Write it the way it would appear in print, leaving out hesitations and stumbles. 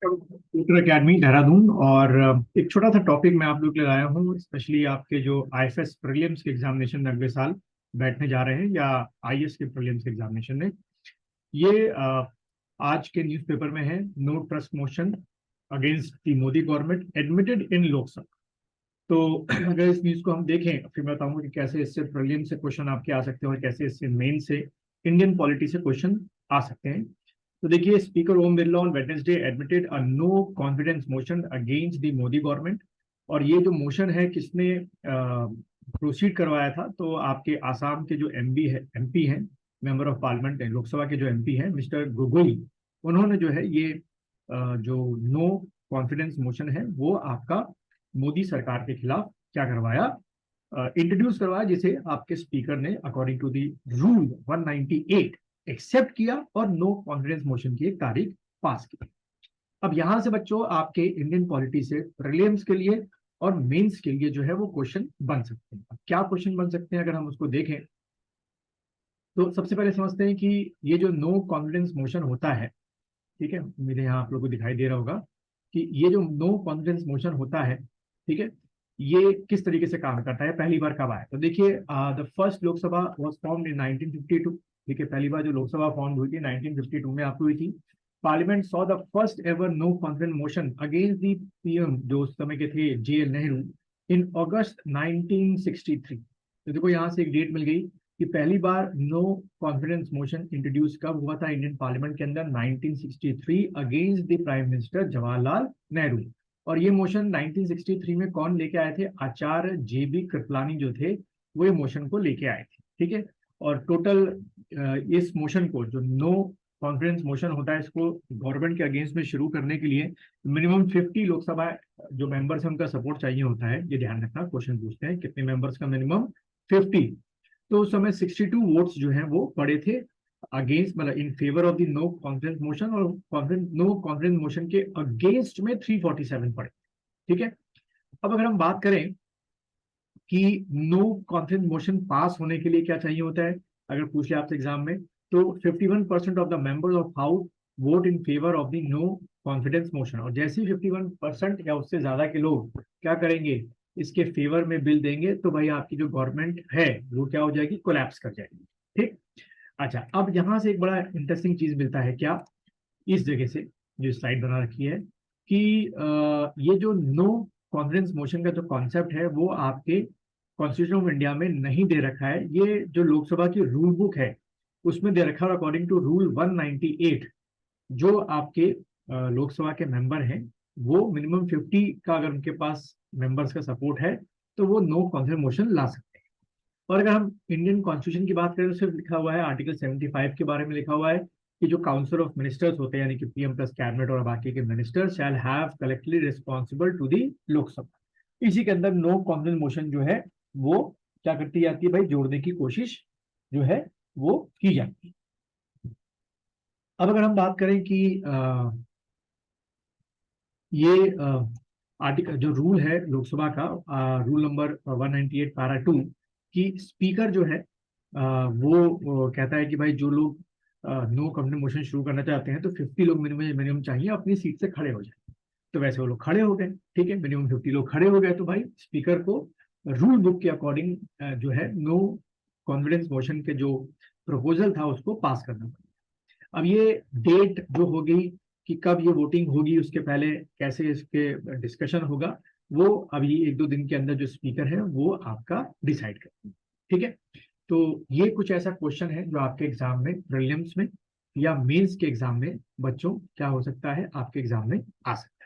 Computer academy Dehradun. और एक छोटा सा टॉपिक मैं आप लोग के लिए लाया हूँ, स्पेशली आपके जो आईएफएस प्रीलिम्स के एग्जामिनेशन में अगले साल बैठने जा रहे हैं, या आईएएस के प्रीलिम्स के एग्जामिनेशन में। ये आज के न्यूज़पेपर में है, no trust motion against the Modi government admitted in Lok Sabha. तो अगर इस न्यूज़ को हम देखें, फिर मैं बताऊंगा कि कैसे इससे प्रीलिम से क्वेश्चन आपके आ सकते हैं और कैसे इससे मेन से इंडियन पॉलिटी से क्वेश्चन आ सकते हैं। तो देखिए, speaker Om Birla on Wednesday admitted a no confidence motion against the Modi government. और ये जो मोशन है, किसने प्रोसीड करवाया था? तो आपके आसाम के जो एमपी हैं, मेंबर ऑफ पार्लियामेंट है, लोकसभा के जो एमपी हैं, मिस्टर गोगोई, उन्होंने जो है ये जो नो कॉन्फिडेंस मोशन है वो आपका मोदी सरकार के खिलाफ क्या करवाया, इंट्रोड्यूस करवाया, जिसे आपके स्पीकर ने according to the rule 198 accept किया और नो कॉन्फिडेंस मोशन की एक तारीख पास की। अब यहां से बच्चों आपके इंडियन पॉलिटी से प्रीलिम्स के लिए और मेंस के लिए जो है वो क्वेश्चन बन सकते हैं। अब क्या क्वेश्चन बन सकते हैं अगर हम उसको देखें, तो सबसे पहले समझते हैं कि ये जो नो कॉन्फिडेंस मोशन होता है, ठीक है, मेरे यहाँ आप लोगों को दिखाई दे रहा होगा कि ये जो नो कॉन्फिडेंस मोशन होता है, ठीक है, ये किस तरीके से काम करता है, पहली बार कब आया? तो देखिए, the first Lok Sabha was formed in 1952। ठीक है, पहली बार जो लोकसभा फॉर्म हुई थी 1952 में आपको हुई थी। Parliament saw the first ever no confidence motion against the PM, जो उस समय के थे जेएल नेहरू, इन अगस्त 1963। तो देखो यहाँ से एक डेट मिल गई कि पहली बार नो कॉन्फिडेंस मोशन इंट्रोड्यूस कब हुआ था इंडियन पार्लियामेंट के अंदर, 1963 against the prime minister Jawaharlal Nehru. और ये मोशन 1963 में कौन लेके आए थे? आचार्य जेबी कृपलानी जो थे, वो ये मोशन को लेके आए थे। ठीक है, और टोटल इस मोशन को, जो नो कॉन्फिडेंस मोशन होता है, इसको गवर्नमेंट के अगेंस्ट में शुरू करने के लिए मिनिमम 50 लोकसभा जो मेंबर्स हैं उनका सपोर्ट चाहिए होता है। ये ध्यान रखना, क्वेश्चन पूछते हैं कितने मेंबर्स का मिनिमम, 50। तो उस समय 62 वोट्स जो हैं वो पड़े थे अगेंस्ट, मतलब in favour of the no confidence motion, और नो कॉन्फिडेंस मोशन के अगेंस्ट में 347 पड़े। ठीक है, अब अगर हम बात करें कि नो कॉन्फिडेंस मोशन पास होने के लिए क्या चाहिए होता है, अगर पूछ लिया आपसे एग्जाम में, तो 51% of the members of house vote in favour of the no confidence motion. और जैसे ही 51% या उससे ज्यादा के लोग क्या करेंगे, इसके फेवर में बिल देंगे, तो भाई आपकी जो गवर्नमेंट है वो क्या हो जाएगी, कोलैप्स कर जाएगी। ठीक। अच्छा, अब यहां से एक बड़ा इंटरेस्टिंग चीज मिलता है क्या, इस जगह से जो स्लाइड बना रखी है, कि ये जो नो कॉन्फिडेंस मोशन का जो कॉन्सेप्ट है वो आपके कॉन्स्टिट्यूशन ऑफ इंडिया में नहीं दे रखा है। ये जो लोकसभा की रूल बुक है उसमें दे रखा है, अकॉर्डिंग टू रूल 198, जो आपके लोकसभा के मेंबर हैं वो मिनिमम 50 का अगर उनके पास मेंबर्स का सपोर्ट है तो वो नो कॉन्फिडेंस मोशन ला सकते हैं। और अगर हम इंडियन कॉन्स्टिट्यूशन की बात करें तो सिर्फ लिखा हुआ है, आर्टिकल 75 के बारे में लिखा हुआ है कि जो काउंसिल ऑफ मिनिस्टर्स होते हैं, यानी कि पीएम प्लस कैबिनेट और बाकी के ministers, shall have collectively responsible to the Lok Sabha. इसी के अंदर नो कॉन्फिडेंस मोशन जो है वो क्या करती जाती है भाई, जोड़ने की कोशिश जो है वो की जाती है। अब अगर हम बात करें कि ये आर्टिकल जो रूल है लोकसभा का, रूल नंबर 198 पैरा 2, कि स्पीकर जो है वो कहता है कि भाई जो लोग नो कॉन्फिडेंस मोशन शुरू करना चाहते हैं तो 50 लोग मिनिमम मिनिमम चाहिए, अपनी सीट से खड़े हो जाए। तो वैसे वो लोग खड़े हो गए, ठीक है, मिनिमम 50 लोग खड़े हो गए, तो भाई स्पीकर को रूल बुक के अकॉर्डिंग जो है नो कॉन्फिडेंस मोशन के जो प्रपोजल था उसको पास करना पड़ा। अब ये डेट जो होगी कि कब ये वोटिंग होगी, उसके पहले कैसे इसके डिस्कशन होगा, वो अभी एक दो दिन के अंदर जो स्पीकर है वो आपका डिसाइड करेंगे। ठीक है, तो ये कुछ ऐसा क्वेश्चन है जो आपके एग्जाम में, प्रीलिम्स में या मेंस के एग्जाम में बच्चों क्या हो सकता है, आपके एग्जाम में आ सकता है।